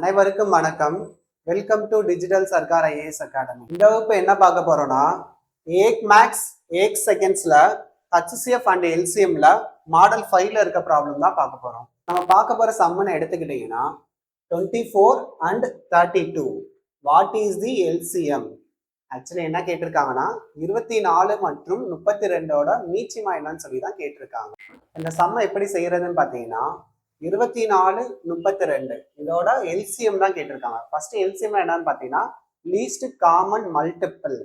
அனைவருக்கும் வணக்கம். Welcome to digital Sarkar IAS academy. இந்த வகுப்பு என்ன பார்க்க போறோம்னா, ஏக் மேக்ஸ் ஏக் செகண்ட்ஸ்ல HCF அண்ட் எல்சிஎம்ல மாடல் 5ல இருக்க ப்ராப்ளம் தான் பார்க்க போறோம். நம்ம பார்க்க போற சம்மனை எடுத்துக்கிட்டீங்கன்னா 24 and 32. What is the LCM? Actually என்ன கேட்டிருக்காங்கன்னா 24 மற்றும் 32ஓட மீச்சிமா என்னன்னு சொல்லி தான் கேட்டிருக்காங்க. இந்த சம்மை எப்படி செய்யறதுன்னு பார்த்தீங்கன்னா 24 32 இதோட எல்சிஎம் தான் கேட்டிருக்காங்க. ஃபர்ஸ்ட் எல்சிஎம் என்னன்னு பார்த்தீங்கன்னா லீஸ்ட் காமன் மல்டிபிள்,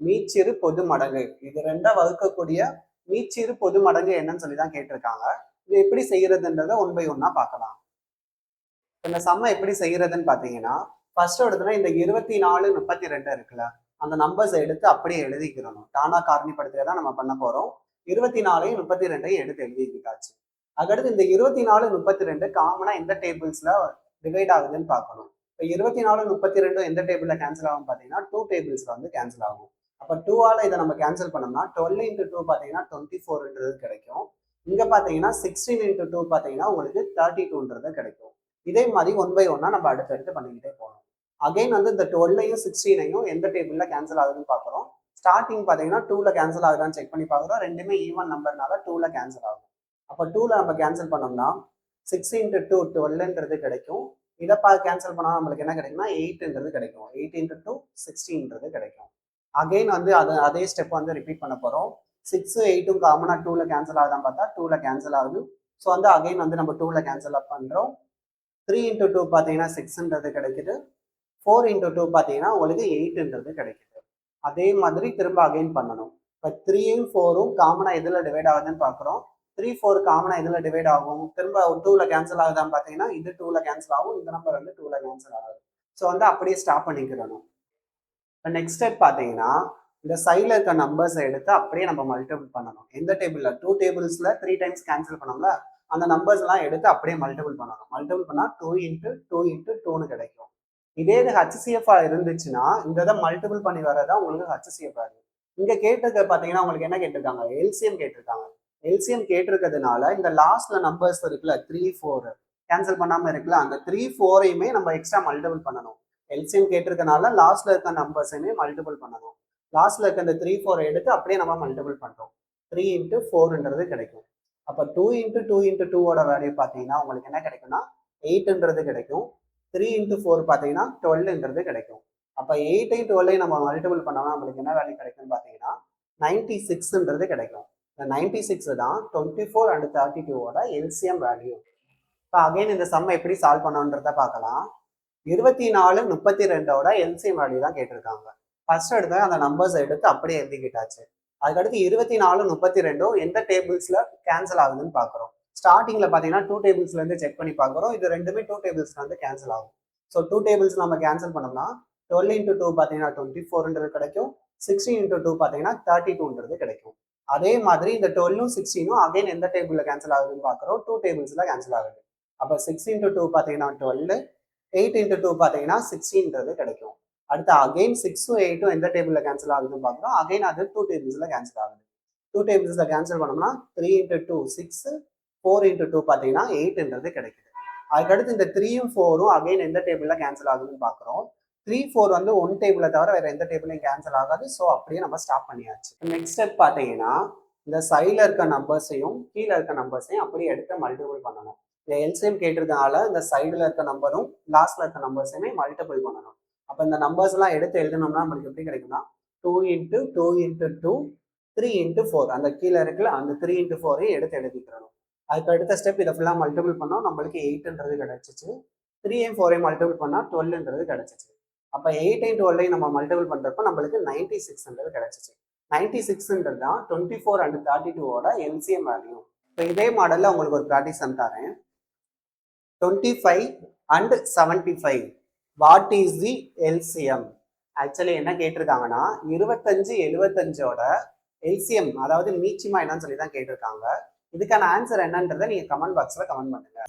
மீச்சிறு பொது மடங்கு. இது ரெண்டா வகுக்கக்கூடிய மீச்சிறு பொது மடங்கு என்னன்னு சொல்லி தான் கேட்டிருக்காங்க. இது எப்படி செய்யறதுன்றத 1 by 1 பார்க்கலாம். இந்த சம்மை எப்படி செய்யறதுன்னு பார்த்தீங்கன்னா ஃபர்ஸ்ட் எடுத்துனா இந்த 24 32 இருக்குல்ல, அந்த நம்பர்ஸ் எடுத்து அப்படியே எழுதிக்கிறணும். டானா காரணிப்படுத்துறதை தான் நம்ம பண்ண போறோம். 24ஐயும் 32ஐயும் எடுத்து எழுதிக்கிட்டாச்சு. அதுக்கடுத்து இந்த 24 32 காமனா எந்த டேபிள்ஸ்ல டிவைட் ஆகுதுன்னு பார்க்கணும். இப்போ 24 32 எந்த டேபிள்ல கேன்சல் ஆகும் பார்த்தீங்கன்னா 2 டேபிள்ஸ்ல வந்து கேன்சல் ஆகும். அப்போ 2ஆல இதை நம்ம கேன்சல் பண்ணோம்னா 12 into 2 பார்த்தீங்கன்னா 24ன்றது கிடைக்கும். இங்க பார்த்தீங்கன்னா 16 into 2 பார்த்தீங்கன்னா உங்களுக்கு 32ன்றது கிடைக்கும். இதே மாதிரி 1 by 1 நம்ம அடுத்தடுத்து பண்ணிக்கிட்டே போகணும். அகைன் வந்து இந்த 12ஐயும் 16ஐயும் எந்த டேபிள்ல கேன்சல் ஆகுதுன்னு பார்க்குறோம். ஸ்டார்டிங் பார்த்தீங்கன்னா 2ல கேன்சல் ஆகுதான்னு செக் பண்ணி பார்க்குறோம். ரெண்டுமே ஈவன் நம்பர்னால 2ல கேன்சல் ஆகும். அப்போ 2ல நம்ம கேன்சல் பண்ணோம்னா 6 into 2 12ன்றது கிடைக்கும். இதை கேன்சல் பண்ணா நம்மளுக்கு என்ன கிடைக்கும்னா 8ன்றது கிடைக்கும். 8 into 2 16ன்றது கிடைக்கும். அகைன் வந்து அதே ஸ்டெப் வந்து ரிப்பீட் பண்ண போறோம். 6 8ம் காமனா 2ல கேன்சல் ஆகுதான்னு பார்த்தா 2ல கேன்சல் ஆகுது. ஸோ வந்து அகைன் வந்து நம்ம 2ல கேன்சல் அப் பண்றோம். 3 into 2 பார்த்தீங்கன்னா 6ன்றது கிடைக்குது. 4 into 2 பார்த்தீங்கன்னா உங்களுக்கு 8ன்றது கிடைக்குது. அதே மாதிரி திரும்ப அகைன் பண்ணணும். இப்போ 3யும் 4ம் காமனா எதுல டிவைட் ஆகுதுன்னு பார்க்குறோம். 3 4 காமனா இதுல டிவைட் ஆகும். திரும்ப 2ல கேன்சல் ஆகுதான்னு பார்த்தீங்கன்னா இது 2ல கேன்சல் ஆகும். இந்த நம்பர் வந்து 2ல கேன்சல் ஆகும். ஸோ வந்து அப்படியே ஸ்டாப் பண்ணிக்கிறணும். இப்போ நெக்ஸ்ட் ஸ்டெப் பார்த்தீங்கன்னா இந்த சைடில் இருக்க நம்பர்ஸை எடுத்து அப்படியே நம்ம மல்டிபிள் பண்ணணும். எந்த டேபிள்ல 2 டேபிள்ஸ்ல 3 டைம்ஸ் கேன்சல் பண்ணோம்ல, அந்த நம்பர்ஸ் எல்லாம் எடுத்து அப்படியே மல்டிபிள் பண்ணணும். மல்டிபிள் பண்ணா 2 into 2 into 2ன்னு கிடைக்கும். இதே இது HCF இருந்துச்சுன்னா இந்த இதை மல்டிபிள் பண்ணி வரதா உங்களுக்கு HCF ஆகும். இங்க கேட்டிருக்க பார்த்தீங்கன்னா உங்களுக்கு என்ன கேட்டிருக்காங்க, எல்சிஎம் கேட்டிருக்காங்க. எல்சிஎம் கேட்டிருக்கிறதுனால இந்த லாஸ்ட்ல நம்பர்ஸ் இருக்குல்ல 3 4 கேன்சல் பண்ணாம இருக்குல்ல, அந்த 3 4ஐயுமே நம்ம எக்ஸ்ட்ரா மல்டிபிள் பண்ணணும். எல்சிஎம் கேட்டிருக்கனால லாஸ்ட்ல இருக்க நம்பர்ஸையுமே மல்டிபிள் பண்ணணும். லாஸ்ட்ல இருக்க இந்த 3 4 எடுத்து அப்படியே நம்ம மல்டிபிள் பண்றோம். 3 into 4ன்றது கிடைக்கும். அப்ப 2 into 2 into 2ஓட வேல்யூ பார்த்தீங்கன்னா உங்களுக்கு என்ன கிடைக்கும்னா 8ன்றது கிடைக்கும். 3 into 4 பார்த்தீங்கன்னா 12ன்றது கிடைக்கும். அப்ப 8ஐயும் 12ஐயும் நம்ம மல்டிபிள் பண்ணோம்னா நம்மளுக்கு என்ன வேல்யூ கிடைக்கும்னு பார்த்தீங்கன்னா 96ன்றது கிடைக்கும். இந்த 96 தான் 24 and 32ஓட எல்சிஎம் வேல்யூ. இப்போ அகைன் இந்த சம்மை எப்படி சால்வ் பண்ணணுன்றத பார்க்கலாம். 24 32ஓட எல்சிஎம் வேல்யூ தான் கேட்டிருக்காங்க. ஃபர்ஸ்ட் எடுத்து அந்த நம்பர்ஸ் எடுத்து அப்படியே எழுதிக்கிட்டாச்சு. அதுக்கடுத்து 24 32 எந்த டேபிள்ஸ்ல கேன்சல் ஆகுதுன்னு பார்க்குறோம். ஸ்டார்டிங்ல பார்த்தீங்கன்னா 2 டேபிள்ஸ்ல இருந்து செக் பண்ணி பார்க்குறோம். இது ரெண்டுமே 2 டேபிள்ஸ்ல இருந்து கேன்சல் ஆகும். ஸோ 2 டேபிள்ஸ் நம்ம கேன்சல் பண்ணோம்னா 12 into 2 பார்த்தீங்கன்னா 24ன்றது கிடைக்கும். 16 into 2 பார்த்தீங்கன்னா 32ன்றது கிடைக்கும். அதே மாதிரி இந்த 12ம் 16ம் அகைன் எந்த டேபிள்ல கேன்சல் ஆகுதுன்னு பார்க்குறோம். 2 டேபிள்ஸ்ல கேன்சல் ஆகுது. அப்போ 6 into 2 பார்த்தீங்கன்னா 12, 8 into 2 பார்த்தீங்கன்னா 16ன்றது கிடைக்கும். அடுத்து அகைன் 6ம் 8ம் எந்த டேபிள்ல கேன்சல் ஆகுதுன்னு பார்க்குறோம். அகைன் அது 2 டேபிள்ஸ்ல கேன்சல் ஆகுது. 2 டேபிள்ஸ்ல கேன்சல் பண்ணோம்னா 3 into 2 6, 4 into 2 பார்த்தீங்கன்னா 8ன்றது கிடைக்குது. அதுக்கடுத்து இந்த 3யும் 4ம் அகைன் எந்த டேபிள்ல கேன்சல் ஆகுதுன்னு பார்க்குறோம். 3 4 வந்து 1 டேபிளை தவிர வேற எந்த டேபிளையும் கேன்சல் ஆகாது. ஸோ அப்படியே நம்ம ஸ்டாப் பண்ணியாச்சு. நெக்ஸ்ட் ஸ்டெப் பார்த்தீங்கன்னா இந்த சைடில் இருக்க நம்பர்ஸையும் கீழே இருக்க நம்பர்ஸையும் அப்படியே எடுத்து மல்டிபிள் பண்ணணும். இந்த எல்சிஎம் கேட்டதுனால இந்த சைடில் இருக்க நம்பரும் லாஸ்ட்ல இருக்க நம்பர்ஸையுமே மல்டிபிள் பண்ணணும். அப்போ இந்த நம்பர்ஸ் எல்லாம் எடுத்து எழுதணும்னா நம்மளுக்கு எப்படி கிடைக்கும்னா 2 into 2 into 2 3 into 4 அந்த கீழே இருக்குல்ல அந்த 3 into 4ஐயும் எடுத்து எழுதிக்கிறணும். அதுக்கு அடுத்த ஸ்டெப் இதை ஃபுல்லாக மல்டிபிள் பண்ணோம். நம்மளுக்கு 8ன்றது கிடைச்சிச்சு. 3ஐயும் 4ஐயும் மல்டிபிள் பண்ணால் 12ன்றது கிடைச்சிச்சு. அப்போ 8ஐயும் 12ஐயும் நம்ம மல்டிபிள் பண்ணுறப்போ நம்மளுக்கு 96ன்றது கிடைச்சிச்சு. 96ன்றது தான் 24 and 32ஓட எல்சிஎம் வேல்யூ. இப்போ இதே மாடலில் உங்களுக்கு ஒரு ப்ராக்டிஸ் தரேன். 25 and 75 what is the LCM? Actually என்ன கேட்டிருக்காங்கன்னா 25 75ஓட எல்சிஎம் அதாவது மீச்சிமா என்னன்னு சொல்லி தான் கேட்டிருக்காங்க. இதுக்கான ஆன்சர் என்னன்றதை நீங்க கமெண்ட் பாக்ஸ்ல கமெண்ட் பண்ணுங்க.